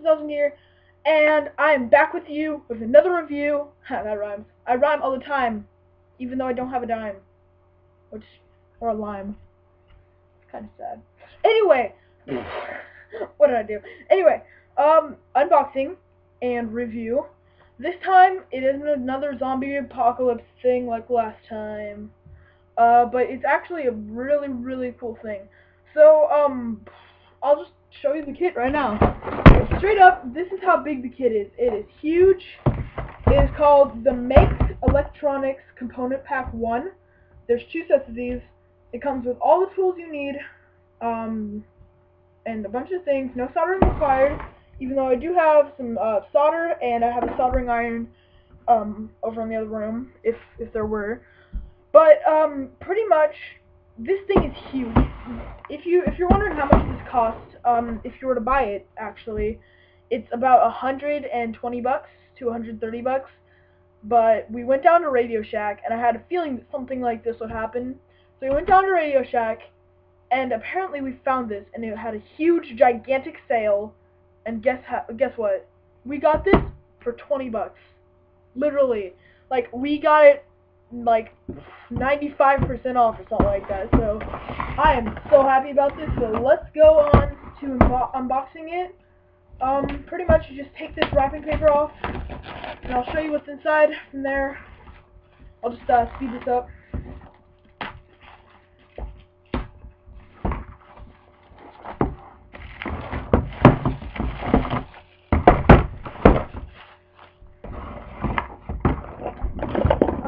Nelson here, and I am back with you with another review. Ha, that rhymes. I rhyme all the time, even though I don't have a dime, or a lime. It's kind of sad. Anyway, what did I do? Anyway, unboxing and review. This time, it isn't another zombie apocalypse thing like last time, but it's actually a really, really cool thing. So, I'll just show you the kit right now. Straight up, this is how big the kit is. It is huge. It is called the Make Electronics Component Pack 1. There's 2 sets of these. It comes with all the tools you need, and a bunch of things. No soldering required, even though I do have some solder, and I have a soldering iron over in the other room, if there were. But pretty much, this thing is huge. If you're wondering how much this costs, if you were to buy it, actually, it's about $120 to $130. But we went down to Radio Shack, and I had a feeling that something like this would happen. So we went down to Radio Shack, and apparently we found this, and it had a huge, gigantic sale. And guess what? We got this for $20. Literally, like, we got it like 95% off or something like that. So I am so happy about this. So let's go on to unboxing it. Pretty much you just take this wrapping paper off, and I'll show you what's inside from there. I'll just speed this up.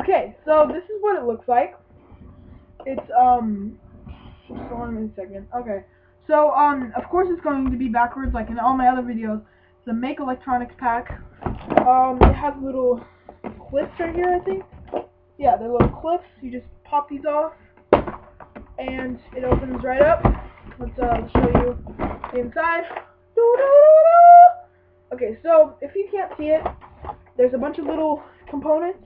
Okay, so this is what it looks like. It's just hold on a second. Okay. So of course it's going to be backwards like in all my other videos. It's a Make Electronics pack. It has little clips right here, I think. Yeah, they're little clips. You just pop these off, and it opens right up. Let's show you the inside. Okay, so if you can't see it, there's a bunch of little components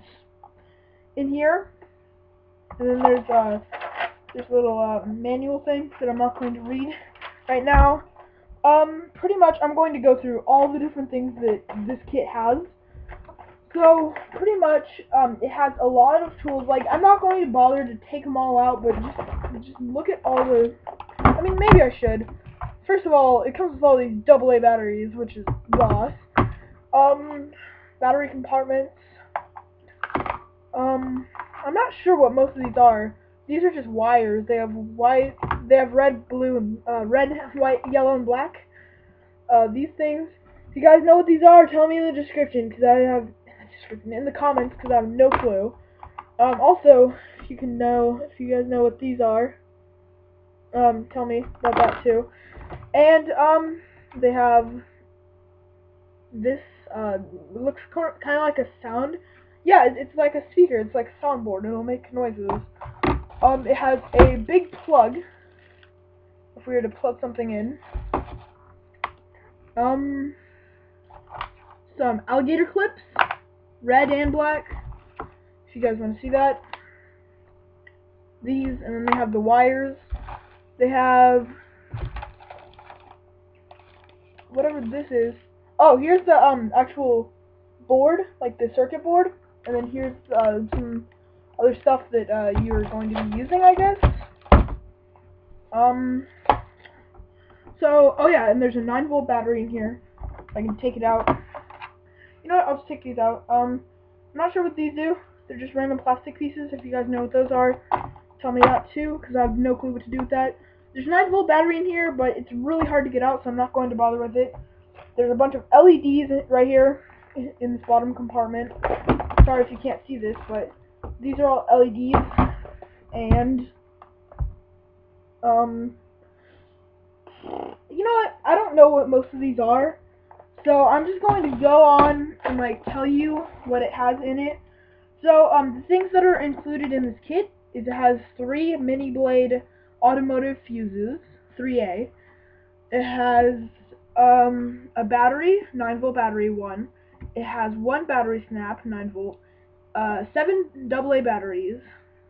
in here, and then there's this little manual thing that I'm not going to read right now. Pretty much I'm going to go through all the different things that this kit has. So pretty much it has a lot of tools. Like, I'm not going to bother to take them all out, but just look at all the, I mean, maybe I should. First of all, it comes with all these AA batteries, which is boss. Battery compartments. I'm not sure what most of these are. These are just wires. They have red, blue, and red, white, yellow, and black. These things. If you guys know what these are, tell me in the description, in the comments, because I have no clue. Also, if you guys know what these are, tell me about that too. And they have this. Looks kind of like a sound. Yeah, it's like a speaker. It's like a soundboard. It'll make noises. It has a big plug, if we were to plug something in. Some alligator clips, red and black, if you guys want to see that. These, and then they have the wires. They have whatever this is. Oh, here's the actual board, like the circuit board, and then here's some other stuff that you're going to be using, I guess. So, oh yeah, and there's a 9-volt battery in here. I can take it out. You know what, I'll just take these out. I'm not sure what these do. They're just random plastic pieces. If you guys know what those are, tell me that too, because I have no clue what to do with that. There's a 9-volt battery in here, but it's really hard to get out, so I'm not going to bother with it. There's a bunch of LEDs right here in this bottom compartment. Sorry if you can't see this, but these are all LEDs, and you know what? I don't know what most of these are, so I'm just going to go on and like tell you what it has in it. So the things that are included in this kit is it has 3 mini blade automotive fuses, 3A. It has a battery, 9-volt battery, 1. It has 1 battery snap, 9-volt. 7 AA batteries,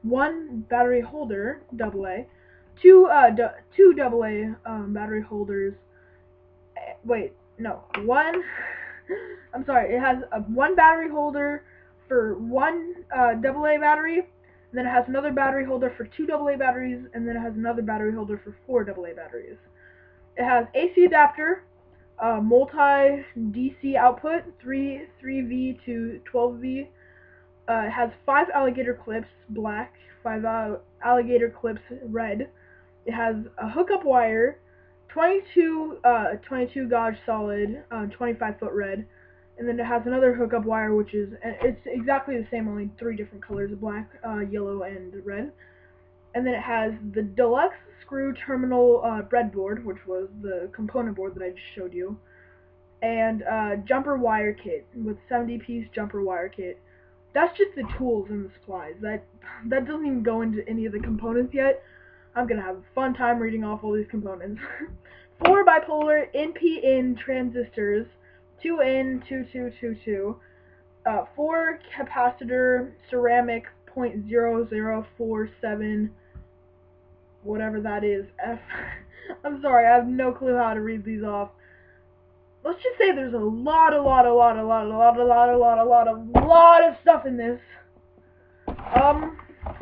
1 battery holder, AA. Two AA battery holders. Wait, no, one, I'm sorry, it has one battery holder for one AA battery, and then it has another battery holder for two AA batteries, and then it has another battery holder for four AA batteries. It has AC adapter, multi DC output, 3V to 12V. It has 5 alligator clips, black, 5 alligator clips, red. It has a hookup wire, 22 gauge solid, 25-foot red, and then it has another hookup wire, which is it's exactly the same, only 3 different colors: black, yellow, and red. And then it has the deluxe screw terminal breadboard, which was the component board that I just showed you, and jumper wire kit with 70-piece jumper wire kit. That's just the tools and the supplies. That doesn't even go into any of the components yet. I'm gonna have a fun time reading off all these components. 4 bipolar NPN transistors, 2N2222, 4 capacitor ceramic .0047, whatever that is, F. I'm sorry, I have no clue how to read these off. Let's just say there's a lot of stuff in this.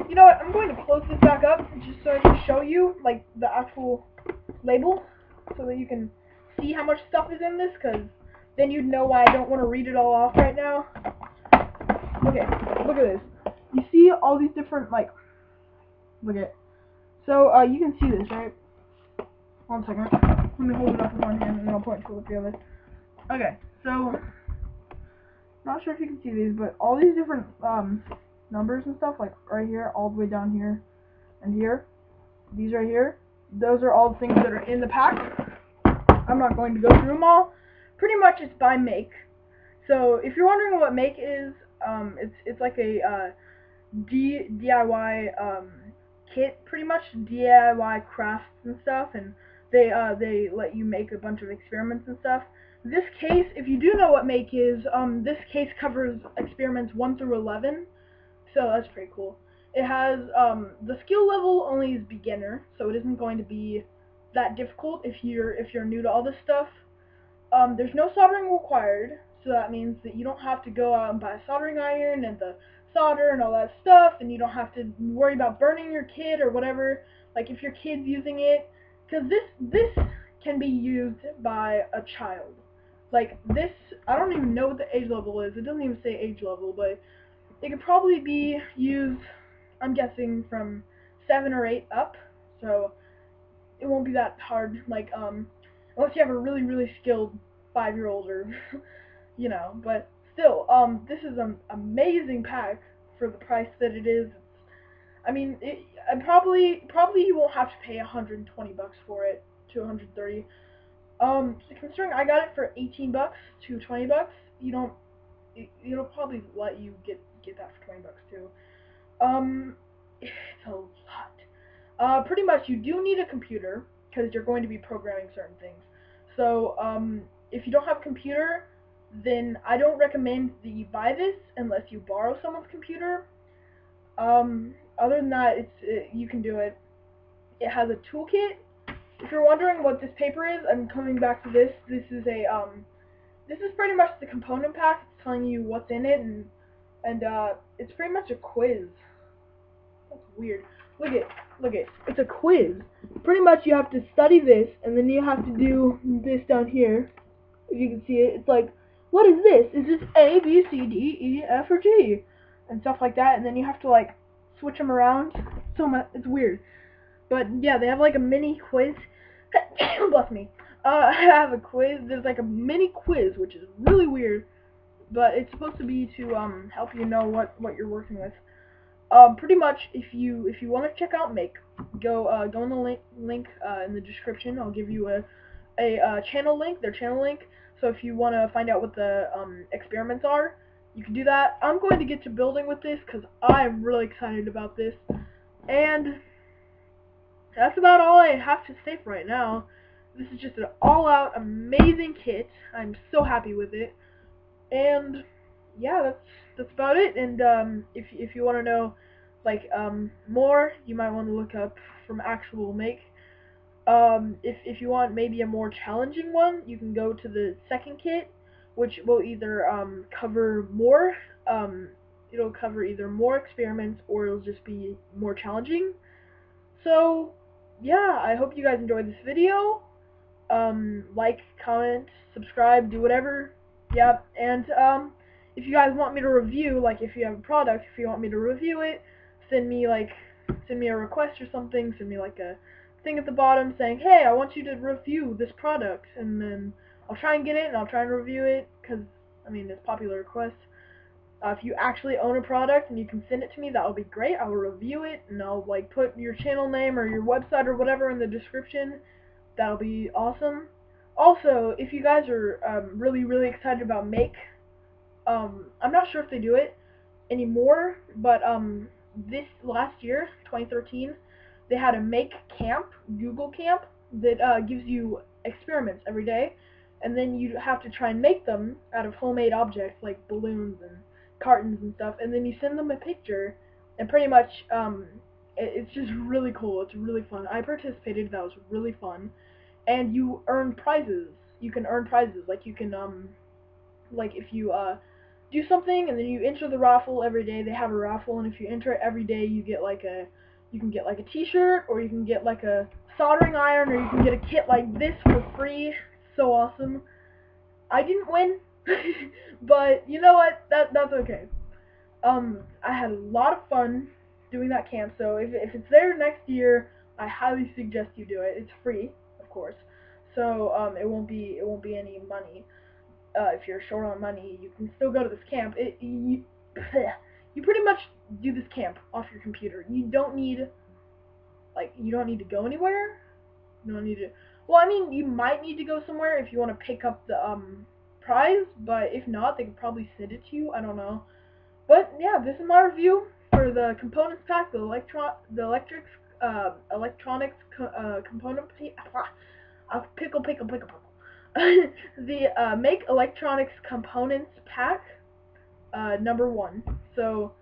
You know what, I'm going to close this back up just so I can show you, like, the actual label, so that you can see how much stuff is in this, because then you'd know why I don't want to read it all off right now. Okay, look at this. You see all these different, like, look at it. So, you can see this, right? 1 second. Let me hold it up with one hand and then I'll point to it with the other. Okay, so, not sure if you can see these, but all these different, numbers and stuff, like right here, all the way down here, and here, these right here, those are all the things that are in the pack. I'm not going to go through them all. Pretty much it's by make. So if you're wondering what make is, it's like a DIY kit, pretty much DIY crafts and stuff, and they let you make a bunch of experiments and stuff. This case, if you do know what make is, this case covers experiments 1 through 11. So that's pretty cool. It has, the skill level only is beginner, so it isn't going to be that difficult if you're new to all this stuff. There's no soldering required, so that means that you don't have to go out and buy a soldering iron and the solder and all that stuff, and you don't have to worry about burning your kit or whatever, like if your kid's using it, because this can be used by a child. Like this, I don't even know what the age level is, it doesn't even say age level, but it could probably be used, I'm guessing, from 7 or 8 up, so it won't be that hard, like, unless you have a really skilled 5-year-old or, you know, but still, this is an amazing pack for the price that it is. I mean, probably you won't have to pay 120 bucks for it, to 130. Considering I got it for 18 bucks to 20 bucks, it'll probably let you get that for 20 bucks too. It's a lot. Pretty much you do need a computer, because you're going to be programming certain things. So, if you don't have a computer, then I don't recommend that you buy this unless you borrow someone's computer. Other than that, you can do it. It has a toolkit. If you're wondering what this paper is, I'm coming back to this. This is pretty much the component pack. It's telling you what's in it, and it's pretty much a quiz. That's weird. Look it. It's a quiz. Pretty much you have to study this, and then you have to do this down here. If you can see it, it's like, what is this? Is this A, B, C, D, E, F, or G? And stuff like that, and then you have to, like, switch them around. It's weird. But, yeah, they have, like, a mini quiz. Bless me. I have a quiz. There's, like, a mini quiz, which is really weird. But it's supposed to be to, help you know what you're working with. Pretty much, if you want to check out Make, go in the link in the description. I'll give you a channel link, their channel link. So if you want to find out what the experiments are, you can do that. I'm going to get to building with this because I'm really excited about this. And that's about all I have to say for right now. This is just an all-out amazing kit. I'm so happy with it. And yeah, that's about it. And if you want to know, like, more, you might want to look up from actual Make. If you want maybe a more challenging one, you can go to the second kit, which will either cover more it'll cover either more experiments or it'll just be more challenging. So yeah, I hope you guys enjoyed this video. Like, comment, subscribe, do whatever. Yep. And if you guys want me to review, like if you have a product, if you want me to review it, send me a request or something. Send me like a thing at the bottom saying, hey, I want you to review this product, and then I'll try and get it and I'll try and review it because I mean it's popular request. If you actually own a product and you can send it to me, that would be great. I will review it and I'll like put your channel name or your website or whatever in the description. That'll be awesome. Also, if you guys are really excited about Make, I'm not sure if they do it anymore, but this last year, 2013, they had a Make Camp, Google Camp, that gives you experiments every day, and then you have to try and make them out of homemade objects like balloons and cartons and stuff, and then you send them a picture, and pretty much it's just really cool. It's really fun. I participated. That was really fun, and you earn prizes. You can earn prizes. Like you can like if you do something and then you enter the raffle every day. They have a raffle, and if you enter it every day, you can get like a T-shirt, or you can get like a soldering iron, or you can get a kit like this for free. So awesome. I didn't win, but you know what? That's okay. I had a lot of fun doing that camp. So if it's there next year, I highly suggest you do it. It's free, of course. So it won't be any money. If you're short on money, you can still go to this camp. You pretty much do this camp off your computer. You don't need to go anywhere. You don't need to. Well, I mean, you might need to go somewhere if you want to pick up the prize, but if not, they could probably send it to you. I don't know. But yeah, this is my review for the components pack, electronics component pickle. The Make Electronics Components pack, number 1. So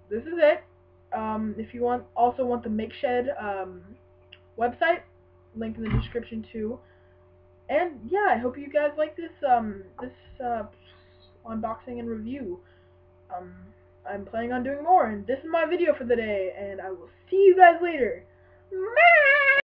this is it. If you also want the Make Shed website, link in the description too. And yeah, I hope you guys like this unboxing and review. Um, I'm planning on doing more, and this is my video for the day, and I will see you guys later.